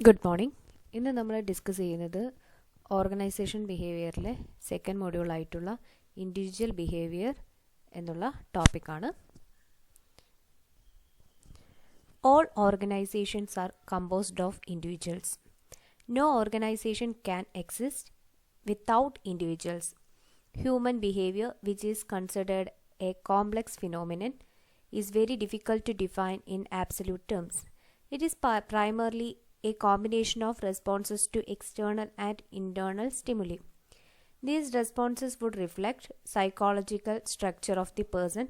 Good morning. ഇന്ന് നമ്മൾ discuss ചെയ്യുന്നത് ഓർഗനൈസേഷൻ ബിഹേവിയറിലെ സെക്കൻഡ് മൊഡ്യൂളായിട്ടുള്ള ഇൻഡിവിജ്വൽ ബിഹേവിയർ എന്നുള്ള ടോപ്പിക്കാണ്. All organizations are composed of individuals. No organization can exist without individuals. Human behavior, which is considered a complex phenomenon, is very difficult to define in absolute terms. It is primarily a combination of responses to external and internal stimuli. These responses would reflect psychological structure of the person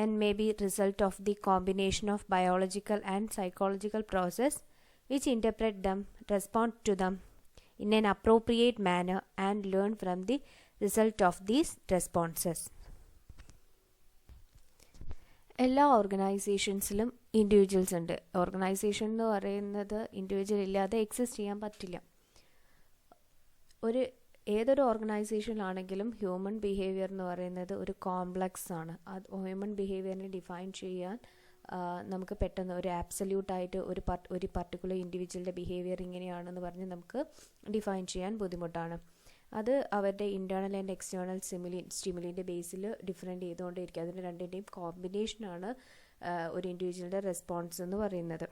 and may be result of the combination of biological and psychological process which interpret them, respond to them in an appropriate manner and learn from the result of these responses. എല്ലാ ഓർഗനൈസേഷൻസിലും individuals ഉണ്ട്. Organisation എന്ന് പറയുന്നത് individual ഇല്ലാതെ exist ചെയ്യാൻ പറ്റില്ല. ഏതൊരു ഓർഗനൈസേഷനിലാണെങ്കിലും human behaviour എന്ന് പറയുന്നത് ഒരു കോംപ്ലക്സ് ആണ്. അത് ഹ്യൂമൻ ബിഹേവിയറിനെ ഡിഫൈൻ ചെയ്യാൻ നമുക്ക് പെട്ടെന്ന് ഒരു ആബ്സല്യൂട്ടായിട്ട് ഒരു പർട്ടിക്കുലർ ഇൻഡിവിജ്വലിൻ്റെ ബിഹേവിയർ ഇങ്ങനെയാണെന്ന് പറഞ്ഞ് നമുക്ക് ഡിഫൈൻ ചെയ്യാൻ ബുദ്ധിമുട്ടാണ്. അത് അവരുടെ ഇൻറ്റേർണൽ ആൻഡ് എക്സ്റ്റേർണൽ സ്റ്റിമുലിൻ്റെ ബേസിൽ ഡിഫറെൻ്റ് ചെയ്തുകൊണ്ടിരിക്കുക. അതിൻ്റെ രണ്ടിൻ്റെയും കോമ്പിനേഷനാണ് ഒരു ഇൻഡിവിജ്വലിൻ്റെ റെസ്പോൺസ് എന്ന് പറയുന്നത്.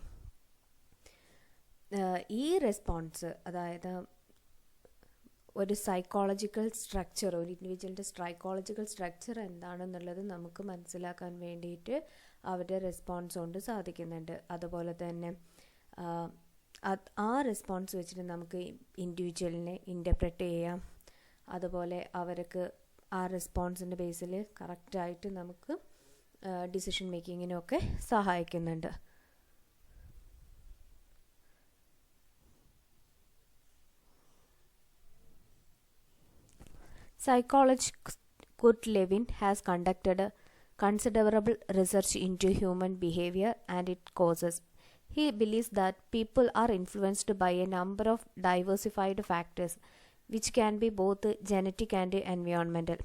ഈ റെസ്പോൺസ്, അതായത് ഒരു സൈക്കോളജിക്കൽ സ്ട്രക്ചർ, ഒരു ഇൻഡിവിജ്വലിൻ്റെ സൈക്കോളജിക്കൽ സ്ട്രക്ചർ എന്താണെന്നുള്ളത് നമുക്ക് മനസ്സിലാക്കാൻ വേണ്ടിയിട്ട് അവരുടെ റെസ്പോൺസ് കൊണ്ട് സാധിക്കുന്നുണ്ട്. അതുപോലെ തന്നെ ആ റെസ്പോൺസ് വെച്ചിട്ട് നമുക്ക് ഇൻഡിവിജ്വലിനെ ഇൻ്റർപ്രറ്റ് ചെയ്യാം. അതുപോലെ അവർക്ക് ആ റെസ്പോൺസിൻ്റെ ബേസിൽ കറക്റ്റായിട്ട് നമുക്ക് ഡിസിഷൻ മേക്കിങ്ങിനൊക്കെ സഹായിക്കുന്നുണ്ട്. Psychologist Kurt Lewin has conducted considerable research into human behavior and its causes. He believes that people are influenced by a number of diversified factors, which can be both genetic and environmental.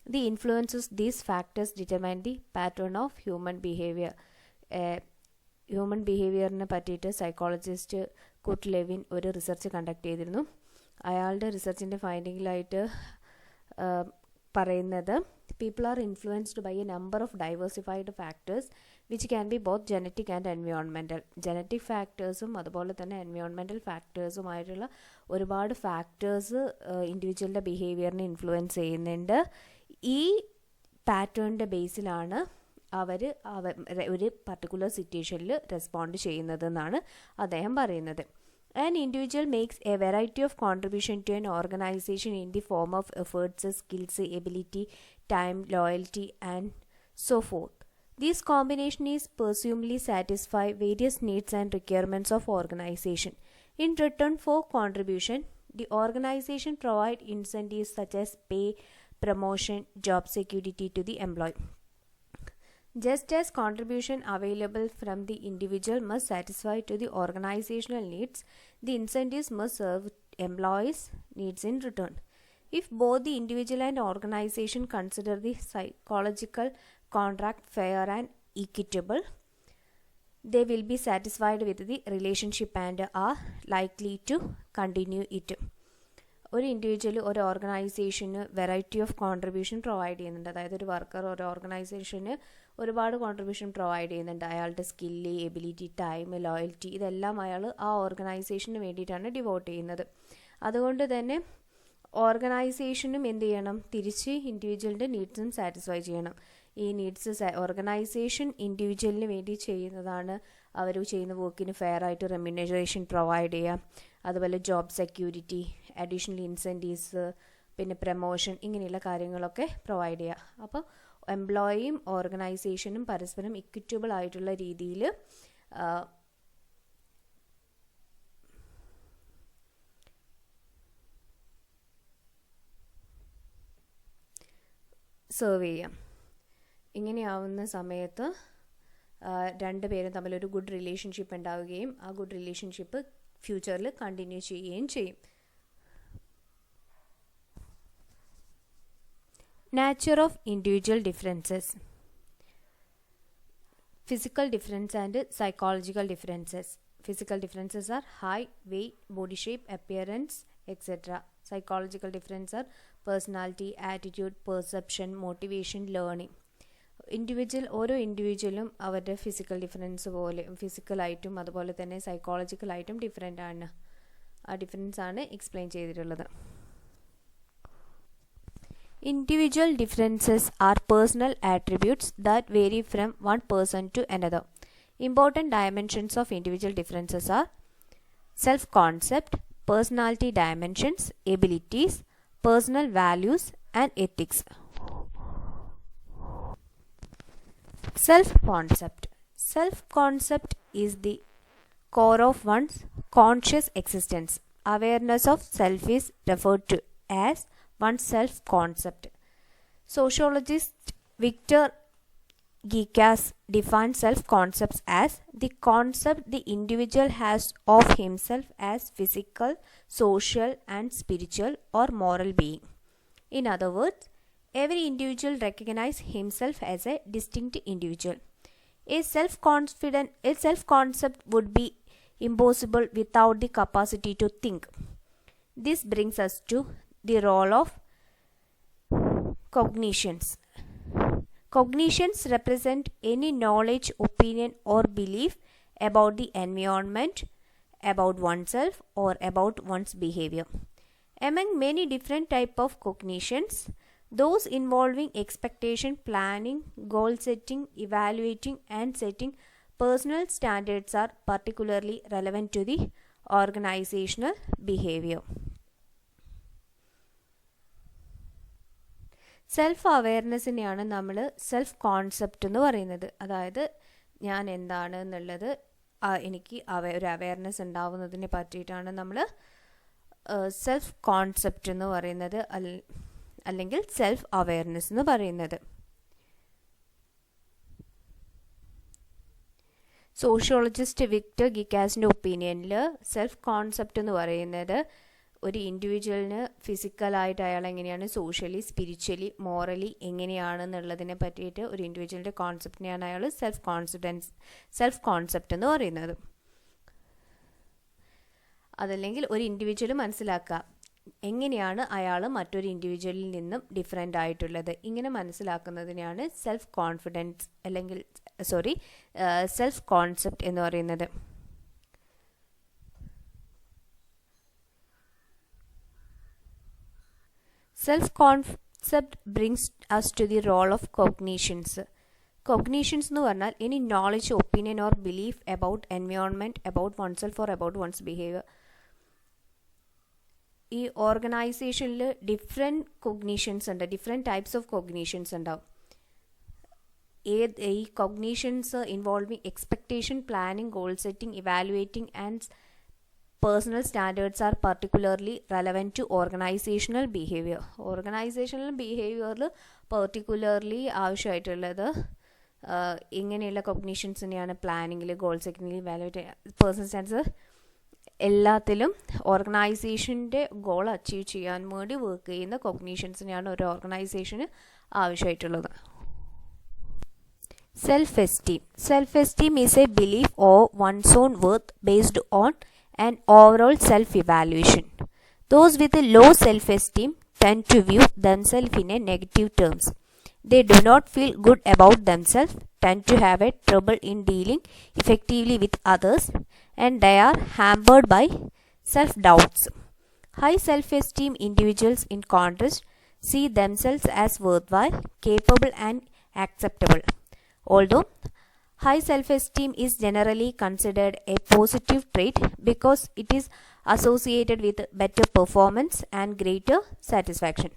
The influences these factors determine the pattern of human behavior. Human ബിഹേവിയറിനെ പറ്റിയിട്ട് psychologist Kurt Lewin ഒരു research conduct ചെയ്തിരുന്നു. അയാളുടെ റിസർച്ചിൻ്റെ ഫൈൻഡിങ്ങിലായിട്ട് പറയുന്നത് people are influenced by a number of diversified factors which can be both genetic and environmental. Genetic ഫാക്ടേഴ്സും അതുപോലെ തന്നെ എൻവയോൺമെൻറ്റൽ ഫാക്ടേഴ്സുമായിട്ടുള്ള ഒരുപാട് ഫാക്ടേഴ്സ് ഇൻഡിവിജ്വലിൻ്റെ ബിഹേവിയറിനെ ഇൻഫ്ലുവൻസ് ചെയ്യുന്നുണ്ട്. ഈ പാറ്റേണിൻ്റെ ബേസിലാണ് അവർ ഒരു പർട്ടിക്കുലർ സിറ്റുവേഷനിൽ റെസ്പോണ്ട് ചെയ്യുന്നതെന്നാണ് അദ്ദേഹം പറയുന്നത്. An individual makes a variety of contribution to an organization in the form of efforts, skills, ability, time, loyalty, and so forth. This combination is presumably satisfy various needs and requirements of organization. In return for contribution, the organization provide incentives such as pay, promotion, job security to the employee. Just as contribution available from the individual must satisfy to the organizational needs, the incentives must serve employees' needs in return. If both the individual and organization consider the psychological contract fair and equitable, they will be satisfied with the relationship and are likely to continue it. ഒരു individual ഒരു ഓർഗനൈസേഷന് variety of contribution provide ചെയ്യുന്നുണ്ട്. അതായത് ഒരു worker ഒരു ഓർഗനൈസേഷന് ഒരുപാട് contribution provide ചെയ്യുന്നുണ്ട്. അയാളുടെ സ്കില്ല്, എബിലിറ്റി, ടൈം, ലോയൽറ്റി ഇതെല്ലാം അയാൾ ആ ഓർഗനൈസേഷന് വേണ്ടിയിട്ടാണ് ഡിവോട്ട് ചെയ്യുന്നത്. അതുകൊണ്ട് തന്നെ ഓർഗനൈസേഷനും എന്ത് ചെയ്യണം, തിരിച്ച് ഇൻഡിവിജ്വലിൻ്റെ നീഡ്സും സാറ്റിസ്ഫൈ ചെയ്യണം. ഈ നീഡ്സ് ഓർഗനൈസേഷൻ ഇൻഡിവിജ്വലിന് വേണ്ടി ചെയ്യുന്നതാണ്. അവർ ചെയ്യുന്ന വർക്കിന് ഫെയർ ആയിട്ട് റെമ്യൂണറേഷൻ പ്രൊവൈഡ് ചെയ്യുക, അതുപോലെ ജോബ് സെക്യൂരിറ്റി, അഡീഷണൽ ഇൻസെൻറ്റീവ്സ്, പിന്നെ പ്രമോഷൻ, ഇങ്ങനെയുള്ള കാര്യങ്ങളൊക്കെ പ്രൊവൈഡ് ചെയ്യുക. അപ്പോൾ എംപ്ലോയിയും ഓർഗനൈസേഷനും പരസ്പരം ഇക്വിറ്റബിൾ ആയിട്ടുള്ള രീതിയിൽ സെർവ് ചെയ്യാം. ഇങ്ങനെയാവുന്ന സമയത്ത് രണ്ടുപേരും തമ്മിലൊരു ഗുഡ് റിലേഷൻഷിപ്പ് ഉണ്ടാവുകയും ആ ഗുഡ് റിലേഷൻഷിപ്പ് ഫ്യൂച്ചറിൽ കണ്ടിന്യൂ ചെയ്യുകയും ചെയ്യും. Nature of individual differences. Physical difference and psychological differences. Physical differences are height, weight, body shape, appearance, etc. Psychological differences are personality, attitude, perception, motivation, learning. ഓരോ ഇൻഡിവിജ്വലും അവരുടെ physical difference പോലെ ഫിസിക്കലായിട്ടും അതുപോലെ തന്നെ സൈക്കോളജിക്കലായിട്ടും different ആണ്. ആ ഡിഫറൻസ് ആണ് എക്സ്പ്ലെയിൻ ചെയ്തിട്ടുള്ളത്. Individual differences are personal attributes that vary from one person to another. Important dimensions of individual differences are self-concept, personality dimensions, abilities, personal values, and ethics. Self-concept. Self-concept is the core of one's conscious existence. Awareness of self is referred to as one's self-concept. Sociologist Victor Gikas defines self-concepts as the concept the individual has of himself as physical, social, and spiritual or moral being. In other words, every individual recognizes himself as a distinct individual. A self-concept would be impossible without the capacity to think. This brings us to the role of cognitions. Cognitions represent any knowledge, opinion, or belief about the environment, about oneself, or about one's behavior. Among many different types of cognitions, those involving expectation, planning, goal setting, evaluating, and setting personal standards are particularly relevant to the organizational behavior. Self അവെയർനെസ്സിനെയാണ് നമ്മൾ self concept എന്ന് പറയുന്നത്. അതായത് ഞാൻ എന്താണ് എന്നുള്ളത് എനിക്ക് ഒരു അവെയർനെസ് ഉണ്ടാവുന്നതിനെ പറ്റിയിട്ടാണ് നമ്മൾ സെൽഫ് കോൺസെപ്റ്റ് എന്ന് പറയുന്നത്, അല്ലെങ്കിൽ സെൽഫ് അവെയർനെസ് എന്ന് പറയുന്നത്. സോഷ്യോളജിസ്റ്റ് വിക്ടർ ഗിക്കാസിൻ്റെ ഒപ്പീനിയനിൽ സെൽഫ് കോൺസെപ്റ്റ് എന്ന് പറയുന്നത് ഒരു ഇൻഡിവിജ്വലിന് ഫിസിക്കലായിട്ട് അയാൾ എങ്ങനെയാണ്, സോഷ്യലി, സ്പിരിച്വലി, മോറലി എങ്ങനെയാണെന്നുള്ളതിനെ പറ്റിയിട്ട് ഒരു ഇൻഡിവിജ്വലിൻ്റെ കോൺസെപ്റ്റിനെയാണ് അയാൾ സെൽഫ് കോൺസെപ്റ്റ് എന്ന് പറയുന്നത്. അതല്ലെങ്കിൽ ഒരു ഇൻഡിവിജ്വൽ മനസ്സിലാക്കുക എങ്ങനെയാണ് അയാൾ മറ്റൊരു ഇൻഡിവിജ്വലിൽ നിന്നും ഡിഫറെൻ്റ് ആയിട്ടുള്ളത്. ഇങ്ങനെ മനസ്സിലാക്കുന്നതിനെയാണ് സെൽഫ് കോൺഫിഡൻസ് അല്ലെങ്കിൽ സെൽഫ് കോൺസെപ്റ്റ് എന്ന് പറയുന്നത്. Self-concept brings us to the role of cognitions. Cognitions എന്ന് പറഞ്ഞാൽ any knowledge, opinion or belief about environment, about oneself or about one's behavior. ഈ ഓർഗനൈസേഷനിൽ ഡിഫറെൻറ്റ് കൊഗ്നീഷൻസ് ഉണ്ട്, ഡിഫറെൻറ്റ് ടൈപ്സ് ഓഫ് കൊഗ്നീഷൻസ് ഉണ്ടാവും. ഈ cognitions involving expectation, planning, goal setting, evaluating and personal standards are particularly relevant to organizational behavior. Organizational behavior particularly ആവശ്യമായിട്ടുള്ളത് ഇങ്ങനെയുള്ള കൊഗ്നീഷൻസിനെയാണ്. പ്ലാനിങ്ങിൽ, goal സെറ്റിംഗിൽ, evaluate, personal standards എല്ലാത്തിലും ഓർഗനൈസേഷൻ്റെ goal achieve ചെയ്യാൻ വേണ്ടി വർക്ക് ചെയ്യുന്ന കൊഗ്നീഷൻസിനെയാണ് ഒരു ഓർഗനൈസേഷന് ആവശ്യമായിട്ടുള്ളത്. Self-esteem is a belief of one's own worth based on an overall self-evaluation. Those with a low self-esteem tend to view themselves in a negative terms. They do not feel good about themselves, tend to have a trouble in dealing effectively with others, and they are hampered by self-doubts. High self-esteem individuals, in contrast, see themselves as worthwhile, capable, and acceptable. Although high self-esteem is generally considered a positive trait because it is associated with better performance and greater satisfaction.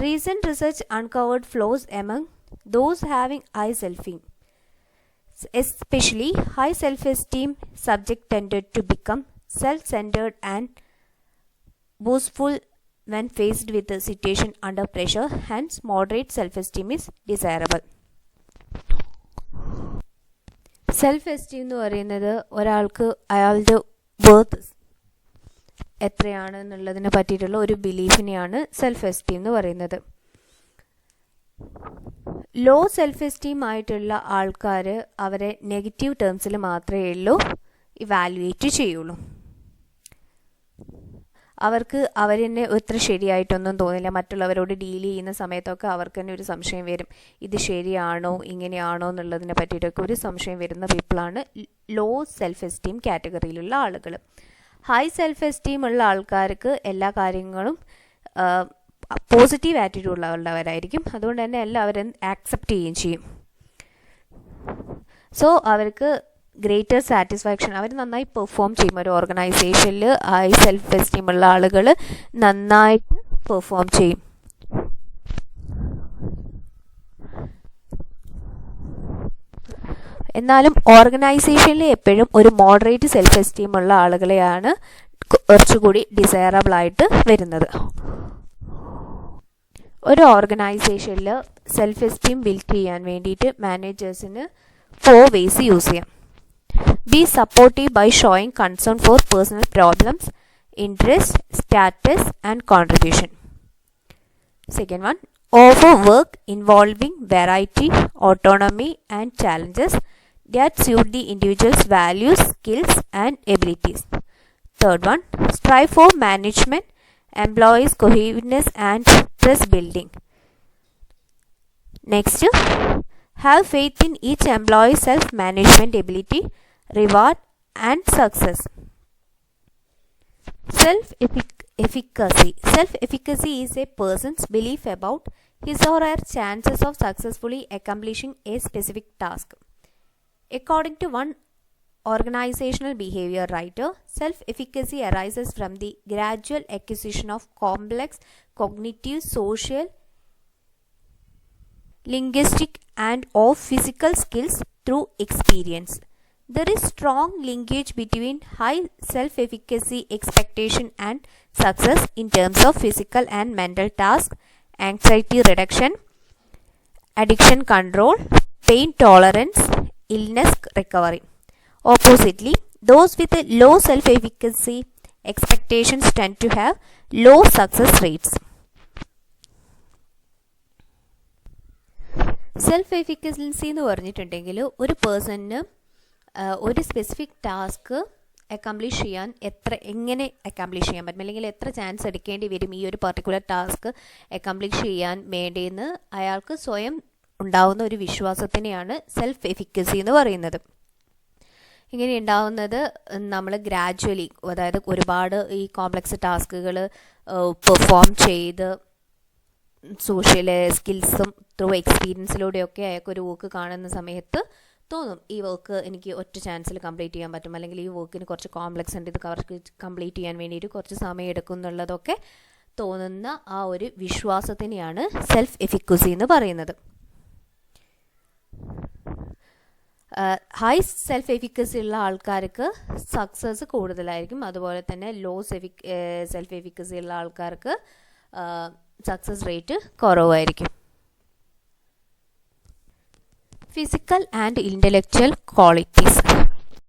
Recent research uncovered flaws among those having high self-esteem. Especially high self-esteem subjects tended to become self-centered and boastful when faced with a situation under pressure. Hence, moderate self-esteem is desirable. Self esteem എന്ന് പറയുന്നത് ഒരാൾക്ക് അയാളുടെ worth എത്രയാണ് എന്നുള്ളതിനെ പറ്റിയിട്ടുള്ള ഒരു ബിലീഫിനെയാണ് self esteem എന്ന് പറയുന്നത്. ലോ സെൽഫ് എസ്റ്റീം ആയിട്ടുള്ള ആൾക്കാർ അവരെ നെഗറ്റീവ് ടേംസിൽ മാത്രമേ ഉള്ളൂ ഇവാലുവേറ്റ് ചെയ്യുള്ളൂ. അവർക്ക് അവരെന്നെ ഇത്ര ശരിയായിട്ടൊന്നും തോന്നില്ല. മറ്റുള്ളവരോട് ഡീൽ ചെയ്യുന്ന സമയത്തൊക്കെ അവർക്ക് തന്നെ ഒരു സംശയം വരും, ഇത് ശരിയാണോ ഇങ്ങനെയാണോ എന്നുള്ളതിനെ പറ്റിയിട്ടൊക്കെ ഒരു സംശയം വരുന്ന പീപ്പിളാണ് ലോ സെൽഫ് എസ്റ്റീം കാറ്റഗറിയിലുള്ള ആളുകൾ. ഹൈ സെൽഫ് എസ്റ്റീം ഉള്ള ആൾക്കാർക്ക് എല്ലാ കാര്യങ്ങളും പോസിറ്റീവ് ആറ്റിറ്റ്യൂഡ് ഉള്ളവരായിരിക്കും. അതുകൊണ്ട് തന്നെ എല്ലാവരും ആക്സെപ്റ്റ് ചെയ്യുകയും ചെയ്യും. സോ അവർക്ക് ഗ്രേറ്റർ സാറ്റിസ്ഫാക്ഷൻ, അവർ നന്നായി പെർഫോം ചെയ്യും. ഒരു ഓർഗനൈസേഷനിൽ ഹൈ സെൽഫ് എസ്റ്റീം ഉള്ള ആളുകൾ നന്നായിട്ട് പെർഫോം ചെയ്യും. എന്നാലും ഓർഗനൈസേഷനിൽ എപ്പോഴും ഒരു മോഡറേറ്റ് സെൽഫ് എസ്റ്റീം ഉള്ള ആളുകളെയാണ് കുറച്ചുകൂടി ഡിസൈറബിൾ ആയിട്ട് വരുന്നത്. ഒരു ഓർഗനൈസേഷനിൽ സെൽഫ് എസ്റ്റീം ബിൽഡ് ചെയ്യാൻ വേണ്ടിയിട്ട് മാനേജേഴ്സിന് 4 ways യൂസ് ചെയ്യാം. Be supportive by showing concern for personal problems, interest, status and contribution. Second one, offer work involving variety, autonomy and challenges that suit the individual's values, skills and abilities. Third one, strive for management, employees cohesiveness and trust building. Next, have faith in each employee's self-management ability, reward and success. Self-efficacy. Self-efficacy is a person's belief about his or her chances of successfully accomplishing a specific task. According to one organizational behavior writer, self-efficacy arises from the gradual acquisition of complex cognitive, social, linguistic and or physical skills through experience. There is strong linkage between high self-efficacy expectation and success in terms of physical and mental tasks, anxiety reduction, addiction control, pain tolerance, illness recovery. Oppositely, those with a low self-efficacy expectations tend to have low success rates. Self efficacy എന്ന് പറഞ്ഞിട്ടുണ്ടെങ്കിൽ ഒരു പേഴ്സണിന് ഒരു specific task accomplish ചെയ്യാൻ എങ്ങനെ accomplish ചെയ്യാൻ പറ്റും, അല്ലെങ്കിൽ എത്ര ചാൻസ് എടുക്കേണ്ടി വരും ഈ ഒരു പർട്ടിക്കുലർ ടാസ്ക് അക്കംപ്ലിഷ് ചെയ്യാൻ വേണ്ടിയെന്ന് അയാൾക്ക് സ്വയം ഉണ്ടാവുന്ന ഒരു വിശ്വാസത്തിനെയാണ് സെൽഫ് എഫിക്കസി എന്ന് പറയുന്നത്. ഇങ്ങനെ ഉണ്ടാവുന്നത് നമ്മൾ ഗ്രാജ്വലി, അതായത് ഒരുപാട് ഈ കോംപ്ലക്സ് ടാസ്കുകൾ പെർഫോം ചെയ്ത് സോഷ്യൽ സ്കിൽസും ത്രൂ എക്സ്പീരിയൻസിലൂടെയൊക്കെ അയാൾക്കൊരു വർക്ക് കാണുന്ന സമയത്ത് തോന്നും ഈ വർക്ക് എനിക്ക് ഒറ്റ ചാൻസിൽ കംപ്ലീറ്റ് ചെയ്യാൻ പറ്റും, അല്ലെങ്കിൽ ഈ വർക്കിന് കുറച്ച് കോംപ്ലക്സ് ഉണ്ട്, ഇത് കംപ്ലീറ്റ് ചെയ്യാൻ വേണ്ടിയിട്ട് കുറച്ച് സമയം എടുക്കും എന്നുള്ളതൊക്കെ തോന്നുന്ന ആ ഒരു വിശ്വാസത്തിനെയാണ് സെൽഫ് എഫിക്കസി എന്ന് പറയുന്നത്. ഹൈ സെൽഫ് എഫിക്കസി ഉള്ള ആൾക്കാർക്ക് സക്സസ് കൂടുതലായിരിക്കും. അതുപോലെ തന്നെ ലോ സെൽഫ് എഫിക്കസി ഉള്ള ആൾക്കാർക്ക് സക്സസ് റേറ്റ് കുറവായിരിക്കും. Physical and intellectual qualities.